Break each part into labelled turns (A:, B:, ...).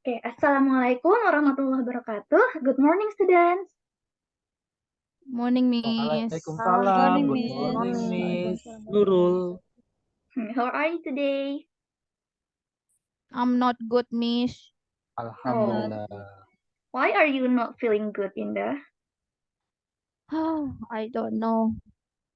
A: Oke, Assalamualaikum warahmatullahi wabarakatuh. Good morning, students.
B: Morning, Miss.
C: Waalaikumsalam.
D: Morning,
C: Good
D: Miss.
C: morning, Miss
D: Waalaikumsalam.
C: Nurul.
A: How are you today?
B: I'm not good, Miss.
C: Alhamdulillah.
A: Why are you not feeling good, Indah?
B: I don't know.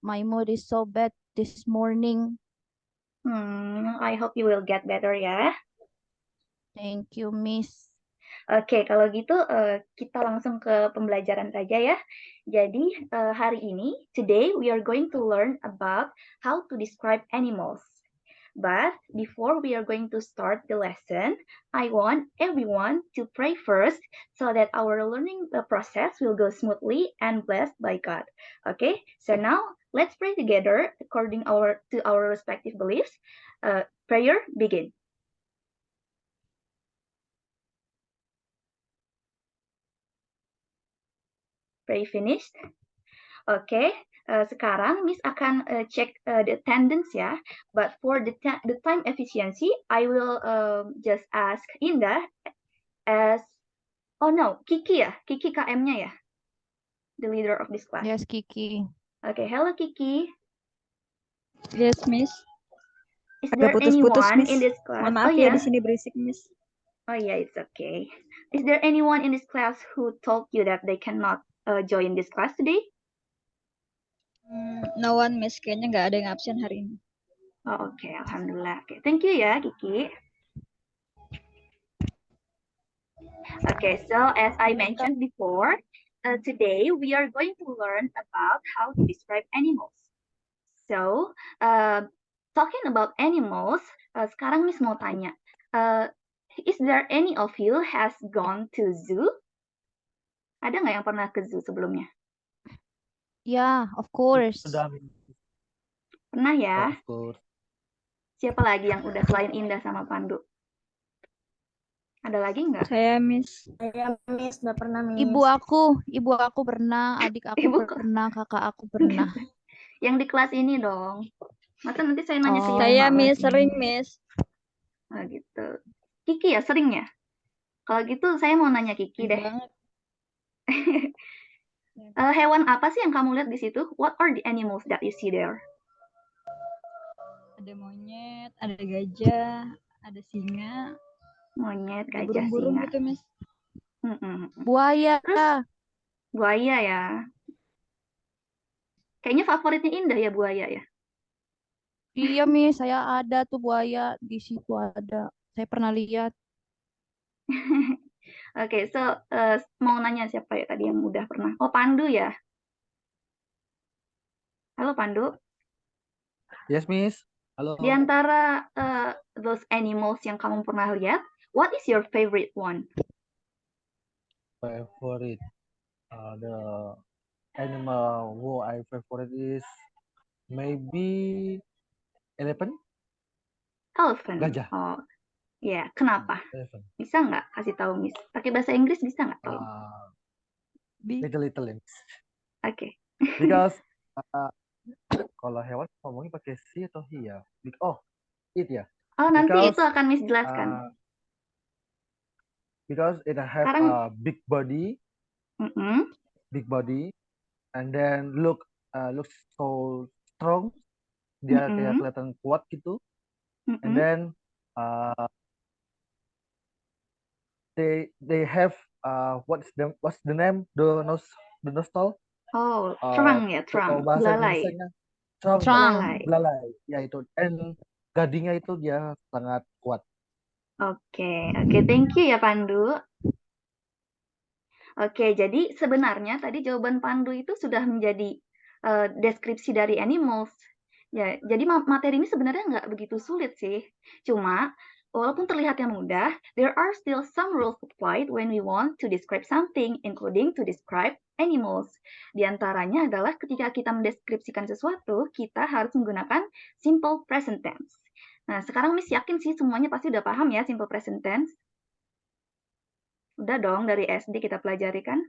B: My mood is so bad this morning.
A: I hope you will get better ya.
B: Thank you, Miss.
A: Oke, kalau gitu kita langsung ke pembelajaran saja ya. Jadi hari ini, today we are going to learn about how to describe animals. But before we are going to start the lesson, I want everyone to pray first so that our learning process will go smoothly and blessed by God. Okay, so now let's pray together according to our respective beliefs. Prayer begin. Pray finished. Oke, sekarang Miss akan cek the attendance ya. But for the time efficiency, I will just ask Indah as Kiki ya, Kiki KM-nya ya, the leader of this class.
B: Yes, Kiki.
A: Okay, hello Kiki.
D: Yes, Miss.
A: Is
D: Agak
A: there
D: putus-putus,
A: anyone
D: Miss.
A: in this class?
D: Mohon maaf ya, di sini berisik, Miss.
A: Oh yeah, it's okay. Is there anyone in this class who told you that they cannot join this class today?
D: No one, Miss. Kayaknya nggak ada yang absen hari ini.
A: Oh, okay, alhamdulillah. Okay, thank you ya, Kiki. Okay, so as I mentioned before, today we are going to learn about how to describe animals. So, talking about animals, sekarang Miss mau tanya, is there any of you has gone to zoo? Ada nggak yang pernah ke zoo sebelumnya?
B: Yeah, of course.
C: Sudah,
A: Pernah ya?
C: of course.
A: Siapa lagi yang udah selain Indah sama Pandu? Ada lagi nggak?
D: Saya, Miss.
E: Saya Miss, udah pernah Miss.
B: Ibu aku pernah, adik aku pernah, kakak aku pernah.
A: Yang di kelas ini dong. Masa nanti saya nanya ke
D: Saya,
A: yang
D: Miss, sering, Miss.
A: Oh gitu. Kiki ya sering ya? Kalau gitu saya mau nanya Kiki deh.
D: Banget.
A: Hewan apa sih yang kamu lihat di situ? What are the animals that you see there?
D: Ada monyet, ada gajah, ada singa,
A: Monyet,
D: ada
A: gajah,
D: burung-burung
A: singa.
D: gitu, Miss.
B: Buaya.
A: Terus buaya ya. Kayaknya favoritnya Indah ya buaya ya.
B: Iya, Miss, saya ada tuh buaya di situ ada. Saya pernah lihat.
A: Oke, so mau nanya siapa ya tadi yang udah pernah? Oh, Pandu ya. Halo Pandu.
C: Yes, Miss. Halo.
A: Di antara those animals yang kamu pernah lihat, what is your favorite one?
C: Favorite. The animal who I favorite is maybe elephant.
A: Elephant.
C: Gajah.
A: Oh, ya. Kenapa?
C: Elephant.
A: Bisa nggak kasih tahu, Miss? Pakai bahasa Inggris bisa nggak? Tolong.
C: Little.
A: Oke.
C: Because kalau hewan ngomongnya pakai si atau hi ya? Oh, it ya.
A: Oh, nanti
C: Because,
A: itu akan Miss jelaskan.
C: Because it have
A: Sekarang,
C: a big body, and then looks so strong. Dia kayak kelihatan kuat gitu. And then they have what's the name the nostril?
A: Oh, trunk ya, trunk.
C: Bahasa
A: Belalai.
C: Indonesianya
B: Trunk.
C: belalai. Ya itu. And gadingnya itu dia sangat kuat.
A: Oke, thank you ya Pandu. Oke, jadi sebenarnya tadi jawaban Pandu itu sudah menjadi deskripsi dari animals. Ya, jadi materi ini sebenarnya nggak begitu sulit sih. Cuma, walaupun terlihatnya mudah, there are still some rules applied when we want to describe something, including to describe animals. Di antaranya adalah ketika kita mendeskripsikan sesuatu, kita harus menggunakan simple present tense. Nah, sekarang Miss yakin sih semuanya pasti udah paham ya simple present tense. Udah dong, dari SD kita pelajari kan?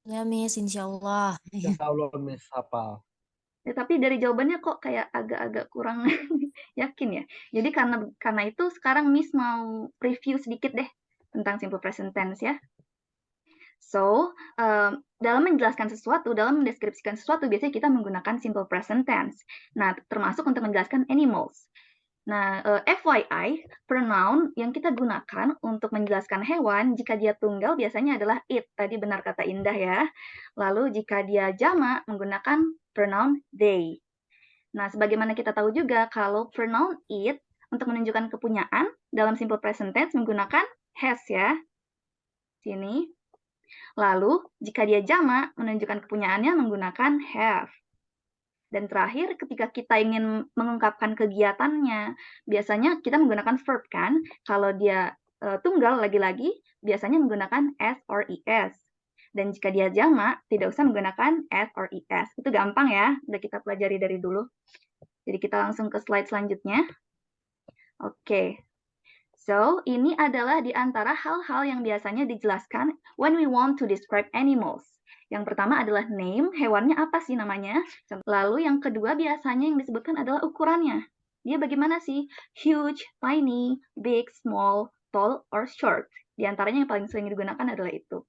E: Ya Miss, insya Allah.
C: Ya Allah, Miss apa?
A: Ya, tapi dari jawabannya kok kayak agak-agak kurang yakin ya. Jadi karena itu sekarang Miss mau review sedikit deh tentang simple present tense ya. So, dalam menjelaskan sesuatu, dalam mendeskripsikan sesuatu, biasanya kita menggunakan simple present tense. Nah, termasuk untuk menjelaskan animals. Nah, FYI, pronoun yang kita gunakan untuk menjelaskan hewan, jika dia tunggal biasanya adalah it. Tadi benar kata Indah ya. Lalu jika dia jamak, menggunakan pronoun they. Nah, sebagaimana kita tahu juga, kalau pronoun it untuk menunjukkan kepunyaan, dalam simple present tense menggunakan has ya. Sini. Lalu, jika dia jamak, menunjukkan kepunyaannya menggunakan have. Dan terakhir, ketika kita ingin mengungkapkan kegiatannya, biasanya kita menggunakan verb kan? Kalau dia tunggal, lagi-lagi, biasanya menggunakan s or es. Dan jika dia jamak, tidak usah menggunakan s or es. Itu gampang ya, udah kita pelajari dari dulu. Jadi kita langsung ke slide selanjutnya. Oke. So, ini adalah di antara hal-hal yang biasanya dijelaskan when we want to describe animals. Yang pertama adalah name, hewannya apa sih namanya? Lalu yang kedua biasanya yang disebutkan adalah ukurannya. Dia bagaimana sih? Huge, tiny, big, small, tall, or short. Di antaranya yang paling sering digunakan adalah itu.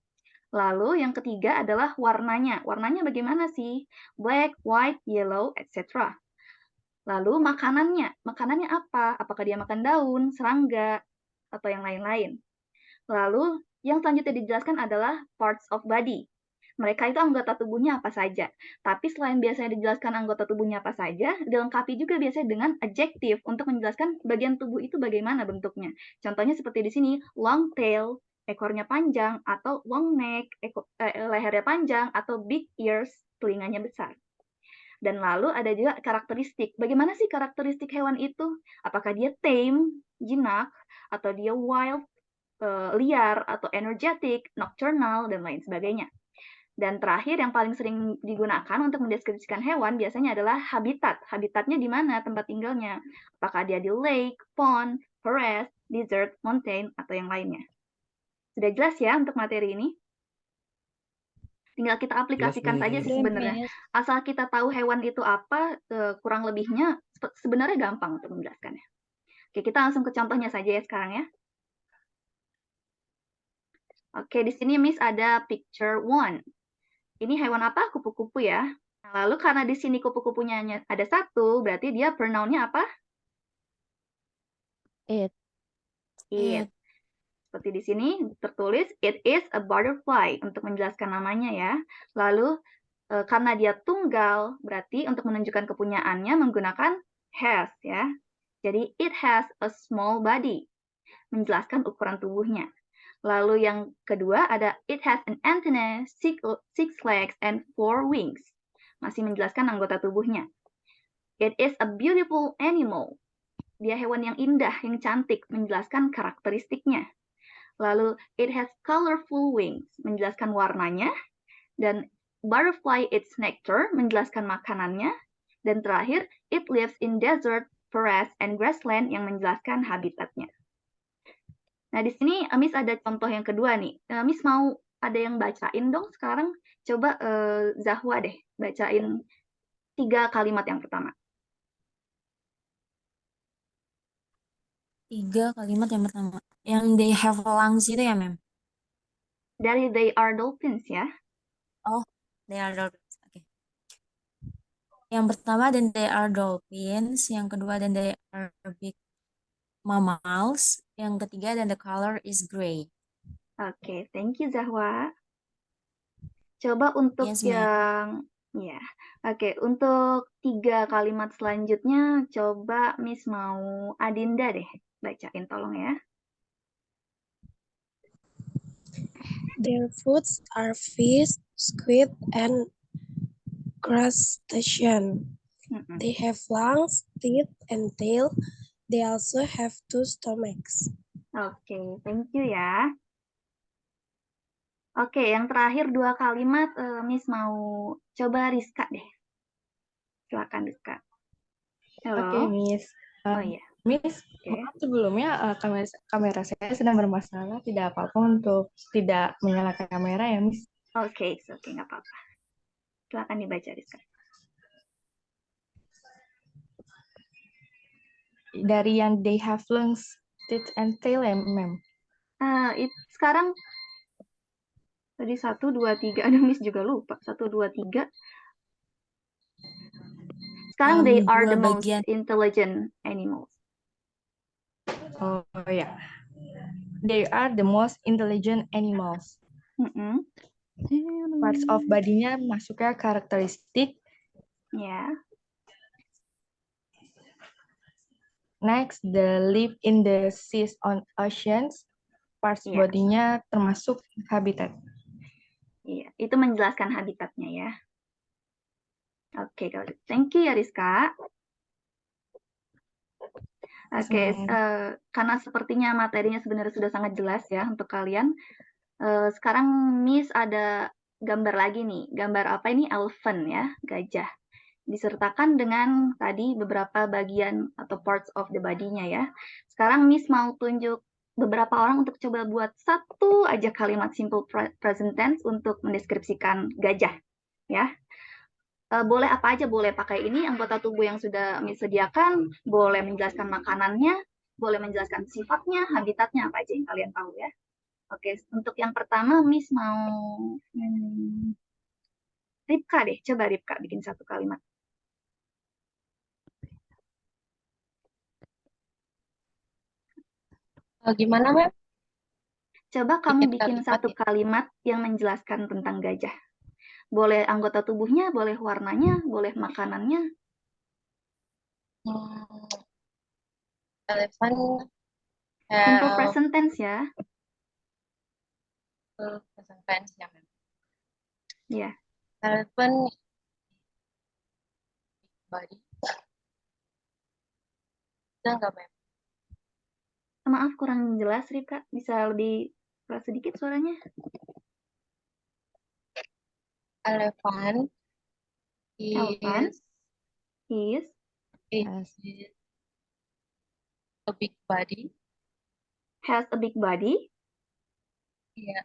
A: Lalu yang ketiga adalah warnanya. Warnanya bagaimana sih? Black, white, yellow, etc. Lalu makanannya. Makanannya apa? Apakah dia makan daun, serangga, atau yang lain-lain? Lalu yang selanjutnya dijelaskan adalah parts of body. Mereka itu anggota tubuhnya apa saja. Tapi selain biasanya dijelaskan anggota tubuhnya apa saja, dilengkapi juga biasanya dengan adjective untuk menjelaskan bagian tubuh itu bagaimana bentuknya. Contohnya seperti di sini, long tail, ekornya panjang, atau long neck, lehernya panjang, atau big ears, telinganya besar. Dan lalu ada juga karakteristik. Bagaimana sih karakteristik hewan itu? Apakah dia tame, jinak, atau dia wild, liar, atau energetic, nocturnal, dan lain sebagainya. Dan terakhir yang paling sering digunakan untuk mendeskripsikan hewan biasanya adalah habitat. Habitatnya di mana tempat tinggalnya? Apakah dia di lake, pond, forest, desert, mountain, atau yang lainnya? Sudah jelas ya untuk materi ini? Tinggal kita aplikasikan saja sih
D: Udah,
A: sebenarnya.
D: Miss.
A: Asal kita tahu hewan itu apa, kurang lebihnya sebenarnya gampang untuk menjelaskannya. Oke, kita langsung ke contohnya saja ya sekarang ya. Oke, di sini Miss ada picture 1. Ini hewan apa? Kupu-kupu ya. Nah, lalu karena di sini kupu-kupunya ada satu, berarti dia pronounnya apa?
B: It.
A: It. Seperti di sini tertulis, it is a butterfly, untuk menjelaskan namanya ya. Lalu, karena dia tunggal, berarti untuk menunjukkan kepunyaannya menggunakan has ya. Jadi, it has a small body, menjelaskan ukuran tubuhnya. Lalu yang kedua ada, it has an antenna, six legs, and 4 wings. Masih menjelaskan anggota tubuhnya. It is a beautiful animal. Dia hewan yang indah, yang cantik, menjelaskan karakteristiknya. Lalu, it has colorful wings, menjelaskan warnanya. Dan butterfly eats nectar, menjelaskan makanannya. Dan terakhir, it lives in desert, forest, and grassland, yang menjelaskan habitatnya. Nah, di sini Miss ada contoh yang kedua nih. Miss mau ada yang bacain dong sekarang. Coba Zahwa deh, bacain 3 kalimat yang pertama.
F: 3 kalimat yang pertama. Yang they have lungs itu ya, Mem?
A: Dari they are dolphins ya.
F: Oh, they are dolphins. Oke. Yang pertama, then they are dolphins. Yang kedua, then they are big mammals. Yang ketiga, then the color is gray.
A: Oke, thank you Zahwa. Coba untuk
F: Yes, ma'am.
A: ya. Oke, untuk 3 kalimat selanjutnya coba Miss mau Adinda deh bacain tolong ya.
E: Their foods are fish, squid, and crustacean. They have lungs, teeth, and tail. They also have 2 stomachs.
A: Oke, thank you ya. Oke, yang terakhir 2 kalimat Miss mau coba Rizka deh. Silakan Rizka. Halo.
G: Oke, Miss.
A: Oh iya.
G: Miss,
A: Oke.
G: maaf sebelumnya kamera saya sedang bermasalah. Tidak apa-apa untuk tidak menyalakan kamera ya, Miss.
A: Oke, nggak apa-apa. Silakan dibaca Rizka.
G: dari yang they have lungs, teeth, and tail ya, ma'am.
A: Sekarang tadi 1, 2, 3. Aduh, Miss juga lupa. 1, 2, 3. Sekarang they are
F: Dua
A: the most
F: bagian.
A: intelligent animals.
G: Oh ya. They are the most intelligent animals.
A: Mm-mm.
G: Parts of body-nya masuknya karakteristik.
A: Ya.
G: Next, the live in the seas on oceans. Parts
A: Iya.
G: body-nya termasuk habitat.
A: Iya, itu menjelaskan habitatnya ya. Oke, kalau gitu. Thank you ya Rizka. Oke, karena sepertinya materinya sebenarnya sudah sangat jelas ya untuk kalian. Sekarang Miss ada gambar lagi nih. Gambar apa ini? Elephant ya, gajah. Disertakan dengan tadi beberapa bagian atau parts of the body-nya ya. Sekarang Miss mau tunjuk beberapa orang untuk coba buat satu aja kalimat simple present tense untuk mendeskripsikan gajah ya. Boleh apa aja, boleh pakai ini anggota tubuh yang sudah Miss sediakan, boleh menjelaskan makanannya, boleh menjelaskan sifatnya, habitatnya, apa aja yang kalian tahu ya. Oke, untuk yang pertama Miss mau Ripka deh, coba Ripka bikin satu kalimat.
G: Gimana, Ma'am?
A: Coba kamu bikin
G: Bikin kalimat
A: satu
G: ya?
A: kalimat yang menjelaskan tentang gajah. Boleh anggota tubuhnya, boleh warnanya, boleh makanannya.
G: Elephant
A: Simple present tense ya.
G: present tense ya, Ma'am.
A: Iya.
G: Elephant body. Bisa nggak, Ma'am?
A: Maaf, kurang jelas Ripka. Bisa lebih keras sedikit suaranya?
G: Elephant
A: Elephant
G: is a big body.
A: has a big body.
G: Iya.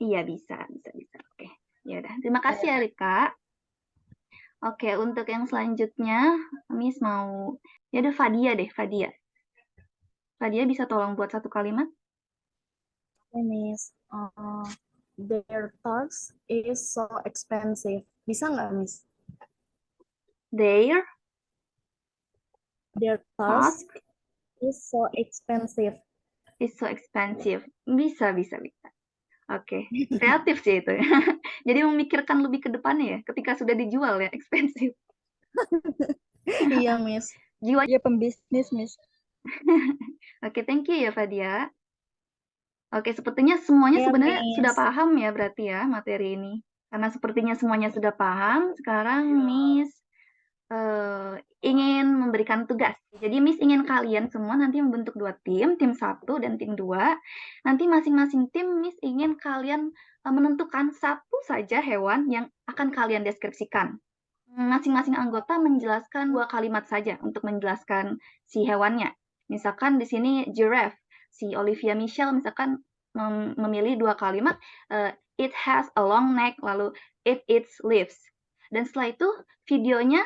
A: Iya, bisa. Oke. Ya udah, terima kasih ya Ripka. Oke, untuk yang selanjutnya Miss mau ya udah Fadia deh, Fadia. Fadia bisa tolong buat satu kalimat?
H: Miss, their tax is so expensive. Bisa nggak, Miss?
A: Their
H: task
A: task
H: is so expensive.
A: is so expensive. Bisa. Oke, kreatif sih itu. Jadi memikirkan lebih ke depannya ya, ketika sudah dijual ya, expensive.
H: Iya, Miss.
A: Jiwa.
D: Dia pembisnis, Miss.
A: Oke, thank you ya Fadia. Oke, sepertinya semuanya
H: Iya,
A: sebenarnya
H: Miss.
A: sudah paham ya berarti ya materi ini. Karena sepertinya semuanya sudah paham, sekarang Miss ingin memberikan tugas. Jadi Miss ingin kalian semua nanti membentuk 2 tim 1 dan tim 2. Nanti masing-masing tim Miss ingin kalian menentukan satu saja hewan yang akan kalian deskripsikan. Masing-masing anggota menjelaskan 2 kalimat saja untuk menjelaskan si hewannya. Misalkan di sini giraffe, si Olivia Michelle misalkan memilih 2 kalimat, it has a long neck, lalu it eats leaves. Dan setelah itu videonya,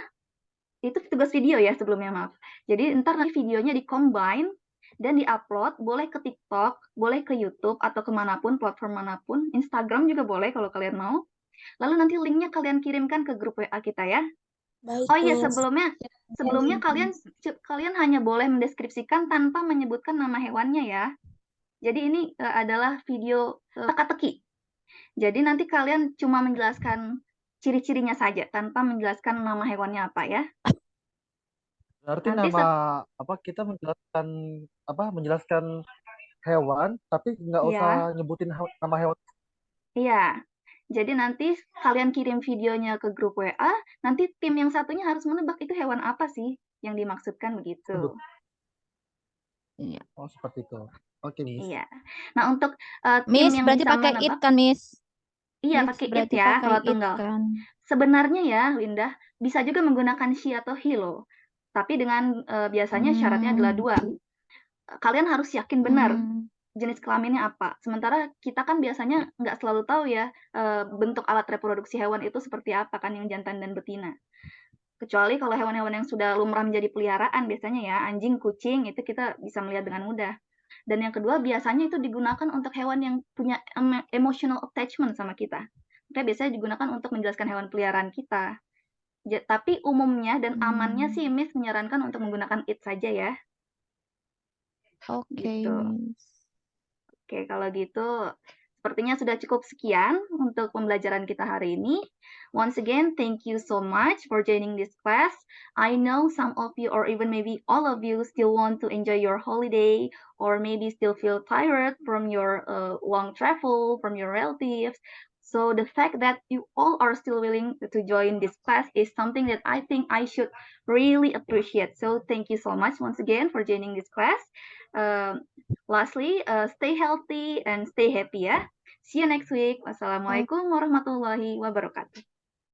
A: itu tugas video ya sebelumnya, maaf. Jadi ntar nanti videonya di-combine dan di-upload, boleh ke TikTok, boleh ke YouTube, atau kemanapun, platform manapun, Instagram juga boleh kalau kalian mau. Lalu nanti linknya kalian kirimkan ke grup WA kita ya.
E: Baik,
A: Oh iya,
E: Miss.
A: sebelumnya kalian hanya boleh mendeskripsikan tanpa menyebutkan nama hewannya ya. Jadi ini adalah video teka-teki. Jadi nanti kalian cuma menjelaskan ciri-cirinya saja tanpa menjelaskan nama hewannya apa ya.
C: Berarti
A: Nanti
C: kita menjelaskan hewan tapi nggak usah nyebutin nama hewan.
A: Iya. Jadi nanti kalian kirim videonya ke grup WA, nanti tim yang satunya harus menebak itu hewan apa sih yang dimaksudkan begitu.
B: Iya.
C: Oh, seperti itu. Oke, Miss.
A: Iya. Nah, untuk tim
B: Miss,
A: yang
B: berarti
A: bisa
B: pakai
A: menebak,
B: it kan, Miss?
A: iya
B: Miss,
A: pakai it
B: berarti
A: ya
B: pakai
A: kalau
B: it
A: tunggal.
B: kan.
A: Sebenarnya ya, Windah, bisa juga menggunakan she atau he loh. Tapi dengan biasanya syaratnya adalah 2. Kalian harus yakin benar jenis kelaminnya apa. Sementara kita kan biasanya nggak selalu tahu ya bentuk alat reproduksi hewan itu seperti apa kan, yang jantan dan betina. Kecuali kalau hewan-hewan yang sudah lumrah menjadi peliharaan biasanya ya, anjing, kucing itu kita bisa melihat dengan mudah. Dan yang kedua biasanya itu digunakan untuk hewan yang punya emotional attachment sama kita. Makanya biasanya digunakan untuk menjelaskan hewan peliharaan kita. Tapi umumnya dan amannya sih Miss menyarankan untuk menggunakan it saja ya.
B: Oke,
A: Gitu.
B: Miss.
A: Oke, kalau gitu sepertinya sudah cukup sekian untuk pembelajaran kita hari ini. Once again, thank you so much for joining this class. I know some of you or even maybe all of you still want to enjoy your holiday or maybe still feel tired from your long travel, from your relatives. So the fact that you all are still willing to join this class is something that I think I should really appreciate. So thank you so much once again for joining this class. Lastly, stay healthy and stay happy ya. See you next week. Wassalamualaikum warahmatullahi wabarakatuh.